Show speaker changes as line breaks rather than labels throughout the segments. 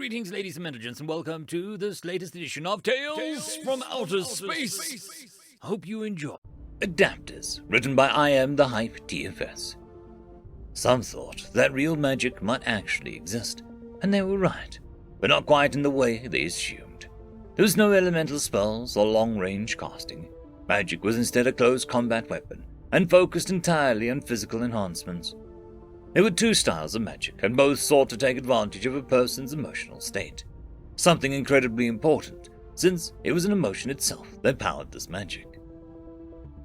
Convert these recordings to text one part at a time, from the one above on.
Greetings, ladies and gentlemen, and welcome to this latest edition of Tales from Outer Space. I hope you enjoy. Adaptors, written by I Am the Hype TFS. Some thought that real magic might actually exist, and they were right, but not quite in the way they assumed. There was no elemental spells or long-range casting. Magic was instead a close combat weapon, and focused entirely on physical enhancements. There were two styles of magic, and both sought to take advantage of a person's emotional state. Something incredibly important, since it was an emotion itself that powered this magic.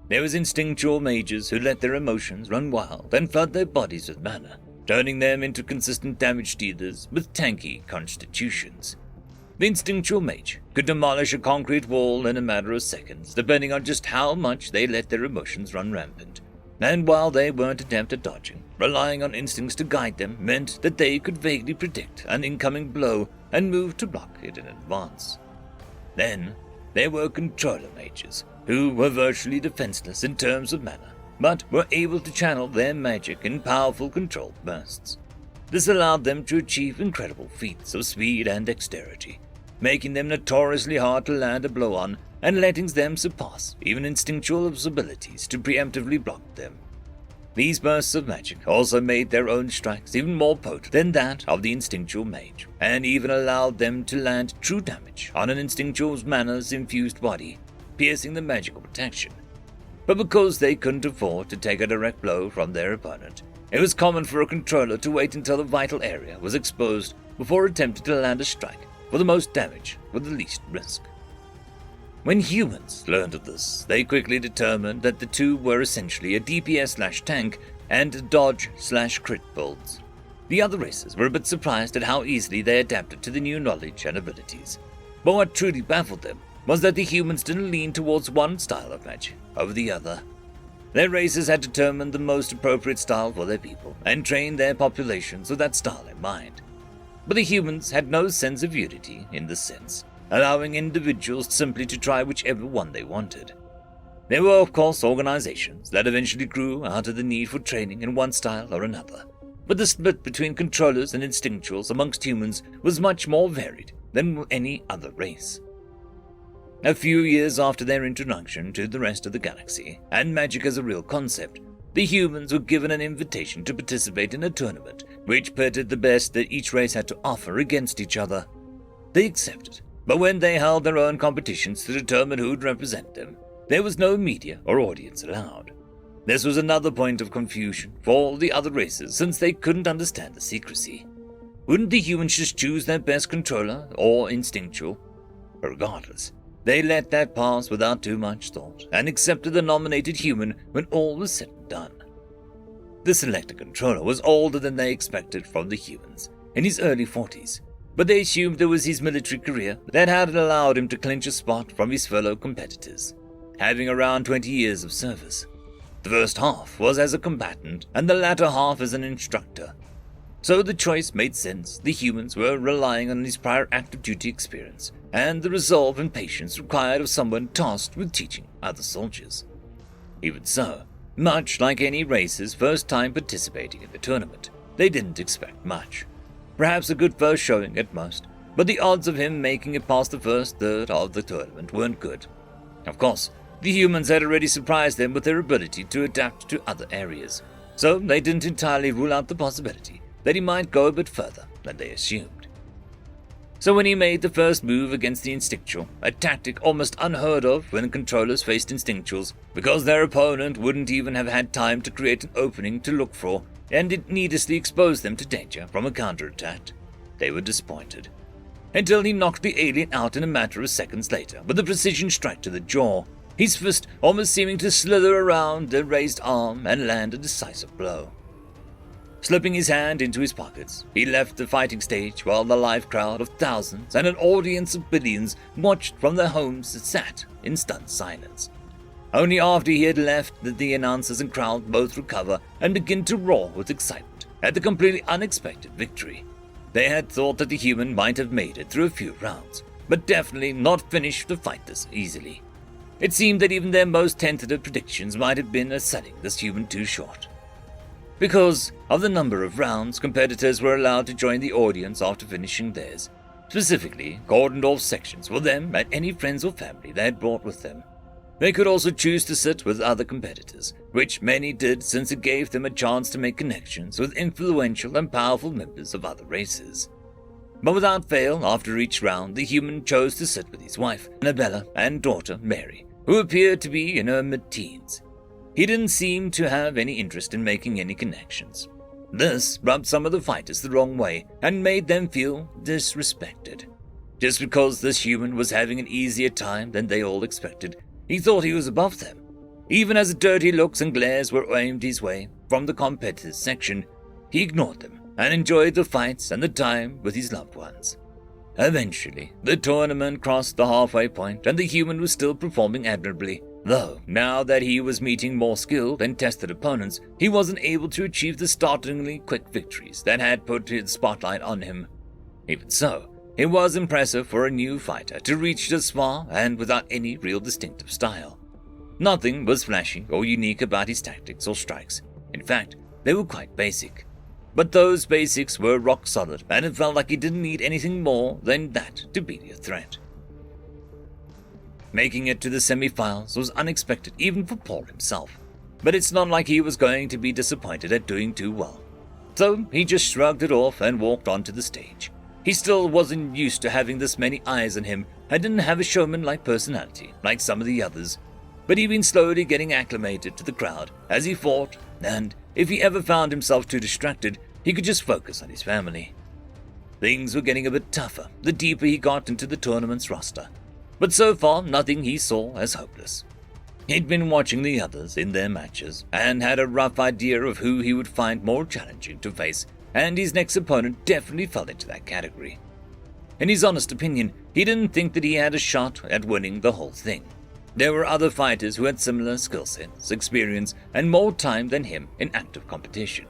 There was instinctual mages who let their emotions run wild and flood their bodies with mana, turning them into consistent damage dealers with tanky constitutions. The instinctual mage could demolish a concrete wall in a matter of seconds, depending on just how much they let their emotions run rampant. And while they weren't adept at dodging, relying on instincts to guide them meant that they could vaguely predict an incoming blow and move to block it in advance. Then, there were controller mages, who were virtually defenseless in terms of mana, but were able to channel their magic in powerful controlled bursts. This allowed them to achieve incredible feats of speed and dexterity, making them notoriously hard to land a blow on and letting them surpass even instinctual abilities to preemptively block them. These bursts of magic also made their own strikes even more potent than that of the instinctual mage, and even allowed them to land true damage on an instinctual mana's infused body, piercing the magical protection. But because they couldn't afford to take a direct blow from their opponent, it was common for a controller to wait until the vital area was exposed before attempting to land a strike for the most damage with the least risk. When humans learned of this, they quickly determined that the two were essentially a DPS/tank and dodge/crit builds. The other races were a bit surprised at how easily they adapted to the new knowledge and abilities. But what truly baffled them was that the humans didn't lean towards one style of magic over the other. Their races had determined the most appropriate style for their people and trained their populations with that style in mind. But the humans had no sense of unity in this sense, allowing individuals simply to try whichever one they wanted. There were, of course, organizations that eventually grew out of the need for training in one style or another, but the split between controllers and instinctuals amongst humans was much more varied than any other race. A few years after their introduction to the rest of the galaxy, and magic as a real concept, the humans were given an invitation to participate in a tournament which pitted the best that each race had to offer against each other. They accepted, but when they held their own competitions to determine who'd represent them, there was no media or audience allowed. This was another point of confusion for the other races, since they couldn't understand the secrecy. Wouldn't the humans just choose their best controller or instinctual? Regardless, they let that pass without too much thought and accepted the nominated human when all was said and done. The selected controller was older than they expected from the humans, in his early 40s, but they assumed it was his military career that had allowed him to clinch a spot from his fellow competitors, having around 20 years of service. The first half was as a combatant and the latter half as an instructor. So the choice made sense. The humans were relying on his prior active duty experience and the resolve and patience required of someone tasked with teaching other soldiers. Even so, much like any race's first time participating in the tournament, they didn't expect much. Perhaps a good first showing at most, but the odds of him making it past the first third of the tournament weren't good. Of course, the humans had already surprised them with their ability to adapt to other areas, so they didn't entirely rule out the possibility that he might go a bit further than they assumed. So when he made the first move against the instinctual, a tactic almost unheard of when controllers faced instinctuals, because their opponent wouldn't even have had time to create an opening to look for, and it needlessly exposed them to danger from a counterattack, they were disappointed. Until he knocked the alien out in a matter of seconds later with a precision strike to the jaw, his fist almost seeming to slither around the raised arm and land a decisive blow. Slipping his hand into his pockets, he left the fighting stage while the live crowd of thousands and an audience of billions watched from their homes and sat in stunned silence. Only after he had left did the announcers and crowd both recover and begin to roar with excitement at the completely unexpected victory. They had thought that the human might have made it through a few rounds, but definitely not finished the fight this easily. It seemed that even their most tentative predictions might have been selling this human too short. Because of the number of rounds, competitors were allowed to join the audience after finishing theirs, specifically cordoned off sections for them and any friends or family they had brought with them. They could also choose to sit with other competitors, which many did since it gave them a chance to make connections with influential and powerful members of other races. But without fail, after each round, the human chose to sit with his wife, Annabella, and daughter, Mary, who appeared to be in her mid-teens. He didn't seem to have any interest in making any connections. This rubbed some of the fighters the wrong way and made them feel disrespected. Just because this human was having an easier time than they all expected, he thought he was above them. Even as the dirty looks and glares were aimed his way from the competitors section, he ignored them and enjoyed the fights and the time with his loved ones. Eventually, the tournament crossed the halfway point and the human was still performing admirably, though now that he was meeting more skilled and tested opponents, he wasn't able to achieve the startlingly quick victories that had put the spotlight on him. Even so, it was impressive for a new fighter to reach this far and without any real distinctive style. Nothing was flashy or unique about his tactics or strikes. In fact, they were quite basic. But those basics were rock solid, and it felt like he didn't need anything more than that to be a threat. Making it to the semi-finals was unexpected even for Paul himself, but it's not like he was going to be disappointed at doing too well. So he just shrugged it off and walked onto the stage. He still wasn't used to having this many eyes on him and didn't have a showman-like personality like some of the others, but he'd been slowly getting acclimated to the crowd as he fought, and if he ever found himself too distracted, he could just focus on his family. Things were getting a bit tougher the deeper he got into the tournament's roster, but so far nothing he saw as hopeless. He'd been watching the others in their matches and had a rough idea of who he would find more challenging to face, and his next opponent definitely fell into that category. In his honest opinion, he didn't think that he had a shot at winning the whole thing. There were other fighters who had similar skill sets, experience, and more time than him in active competition.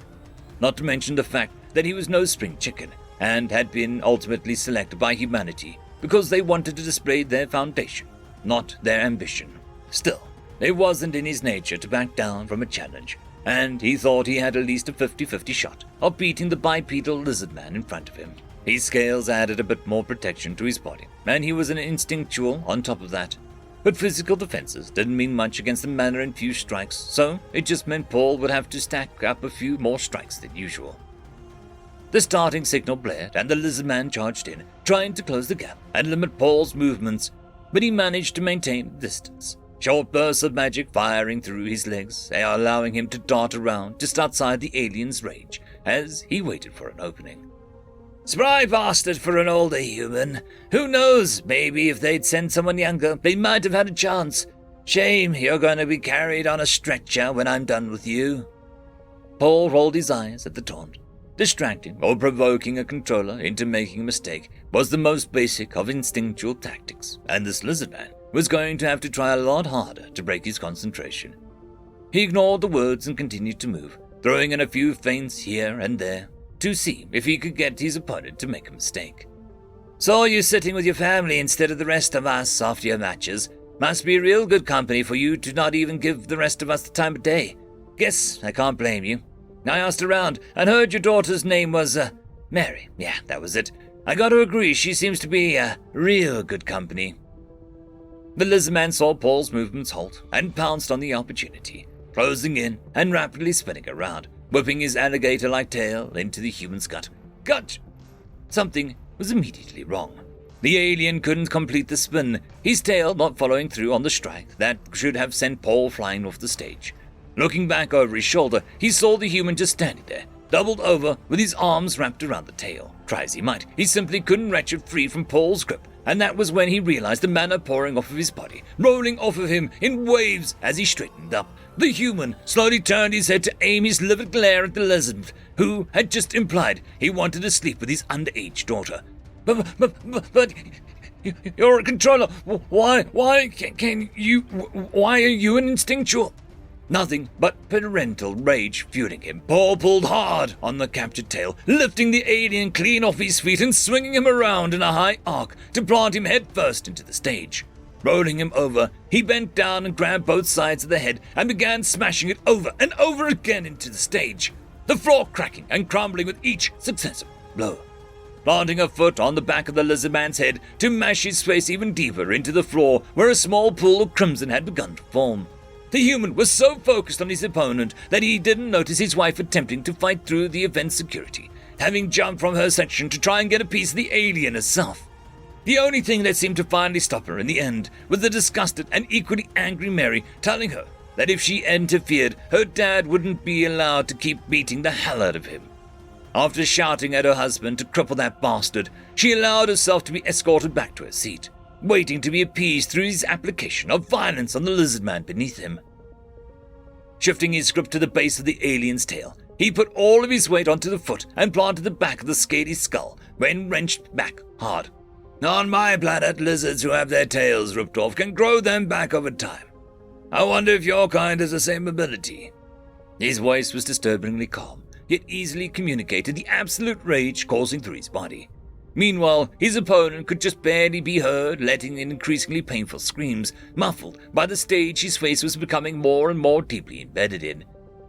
Not to mention the fact that he was no spring chicken and had been ultimately selected by Humanity because they wanted to display their foundation, not their ambition. Still, it wasn't in his nature to back down from a challenge, and he thought he had at least a 50-50 shot of beating the bipedal lizard man in front of him. His scales added a bit more protection to his body, and he was an instinctual on top of that. But physical defenses didn't mean much against the mana-infused strikes, so it just meant Paul would have to stack up a few more strikes than usual. The starting signal blared and the lizard man charged in, trying to close the gap and limit Paul's movements, but he managed to maintain distance. Short bursts of magic firing through his legs, allowing him to dart around just outside the alien's range as he waited for an opening. Spry bastard for an older human. Who knows, maybe if they'd sent someone younger, they might have had a chance. Shame you're going to be carried on a stretcher when I'm done with you. Paul rolled his eyes at the taunt. Distracting or provoking a controller into making a mistake was the most basic of instinctual tactics, and this lizard man was going to have to try a lot harder to break his concentration. He ignored the words and continued to move, throwing in a few feints here and there to see if he could get his opponent to make a mistake. Saw you sitting with your family instead of the rest of us after your matches. Must be real good company for you to not even give the rest of us the time of day. Guess I can't blame you. I asked around and heard your daughter's name was, Mary. Yeah, that was it. I got to agree, she seems to be, real good company. The lizardman saw Paul's movements halt and pounced on the opportunity, closing in and rapidly spinning around, whipping his alligator-like tail into the human's gut. Gut! Something was immediately wrong. The alien couldn't complete the spin, his tail not following through on the strike that should have sent Paul flying off the stage. Looking back over his shoulder, he saw the human just standing there, doubled over with his arms wrapped around the tail. Try as he might, he simply couldn't wrench it free from Paul's grip, and that was when he realized the mana pouring off of his body, rolling off of him in waves as he straightened up. The human slowly turned his head to aim his livid glare at the lizard, who had just implied he wanted to sleep with his underage daughter. But you're a controller. Why are you an instinctual? Nothing but parental rage fueling him. Paul pulled hard on the captured tail, lifting the alien clean off his feet and swinging him around in a high arc to plant him headfirst into the stage. Rolling him over, he bent down and grabbed both sides of the head and began smashing it over and over again into the stage, the floor cracking and crumbling with each successive blow. planting a foot on the back of the lizard man's head to mash his face even deeper into the floor where a small pool of crimson had begun to form. The human was so focused on his opponent that he didn't notice his wife attempting to fight through the event's security, having jumped from her section to try and get a piece of the alien herself. The only thing that seemed to finally stop her in the end was the disgusted and equally angry Mary telling her that if she interfered, her dad wouldn't be allowed to keep beating the hell out of him. After shouting at her husband to cripple that bastard, she allowed herself to be escorted back to her seat, waiting to be appeased through his application of violence on the lizard man beneath him. Shifting his grip to the base of the alien's tail, he put all of his weight onto the foot and planted the back of the scaly skull, when wrenched back hard. On my planet, lizards who have their tails ripped off can grow them back over time. I wonder if your kind has the same ability. His voice was disturbingly calm, yet easily communicated the absolute rage coursing through his body. Meanwhile, his opponent could just barely be heard, letting in increasingly painful screams, muffled by the stage his face was becoming more and more deeply embedded in.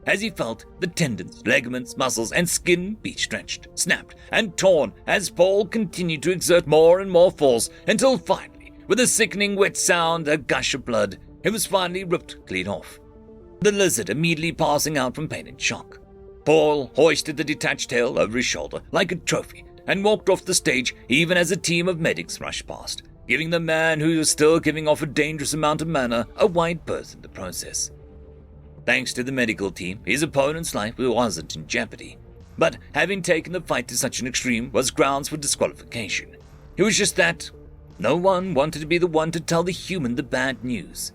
As he felt the tendons, ligaments, muscles, and skin be stretched, snapped, and torn as Paul continued to exert more and more force until finally, with a sickening wet sound, a gush of blood, it was finally ripped clean off. The lizard immediately passing out from pain and shock. Paul hoisted the detached tail over his shoulder like a trophy and walked off the stage even as a team of medics rushed past, giving the man who was still giving off a dangerous amount of mana a wide berth in the process. Thanks to the medical team, his opponent's life wasn't in jeopardy, but having taken the fight to such an extreme was grounds for disqualification. It was just that no one wanted to be the one to tell the human the bad news.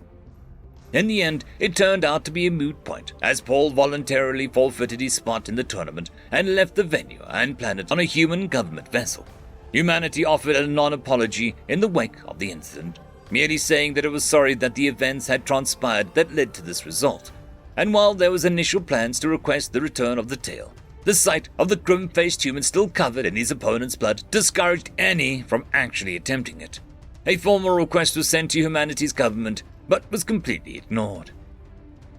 In the end, it turned out to be a moot point, as Paul voluntarily forfeited his spot in the tournament and left the venue and planet on a human government vessel. Humanity offered a non-apology in the wake of the incident, merely saying that it was sorry that the events had transpired that led to this result. And while there was initial plans to request the return of the tail, the sight of the grim-faced human still covered in his opponent's blood discouraged any from actually attempting it. A formal request was sent to Humanity's government, but was completely ignored.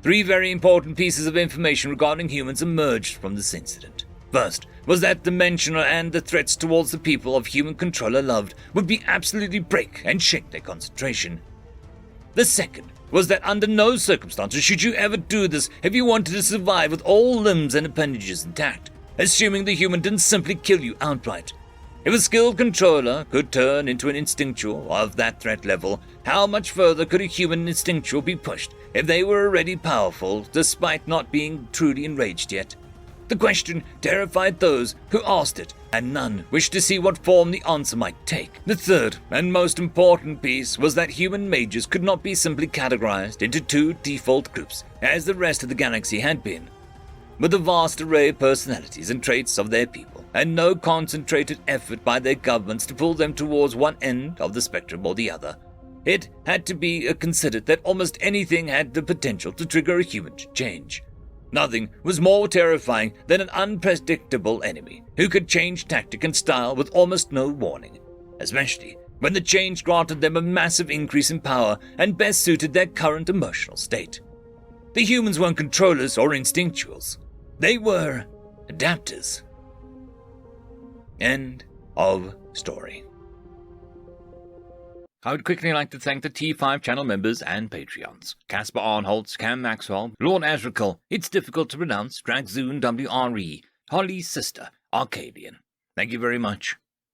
3 very important pieces of information regarding humans emerged from this incident. First was that the mention and the threats towards the people of human controller loved would be absolutely break and shake their concentration. The second was that under no circumstances should you ever do this if you wanted to survive with all limbs and appendages intact, assuming the human didn't simply kill you outright. If a skilled controller could turn into an instinctual of that threat level, how much further could a human instinctual be pushed if they were already powerful despite not being truly enraged yet? The question terrified those who asked it, and none wished to see what form the answer might take. The third and most important piece was that human mages could not be simply categorized into 2 default groups, as the rest of the galaxy had been. With the vast array of personalities and traits of their people, and no concentrated effort by their governments to pull them towards one end of the spectrum or the other, it had to be considered that almost anything had the potential to trigger a human change. Nothing was more terrifying than an unpredictable enemy who could change tactic and style with almost no warning, especially when the change granted them a massive increase in power and best suited their current emotional state. The humans weren't controllers or instinctuals. They were adapters. End of story. I would quickly like to thank the T5 channel members and Patreons. Caspar Arnholtz, Cam Maxwell, Lord Azrakal, It's Difficult to Pronounce, Dragzoon WRE, Holly's Sister, Arcadian. Thank you very much.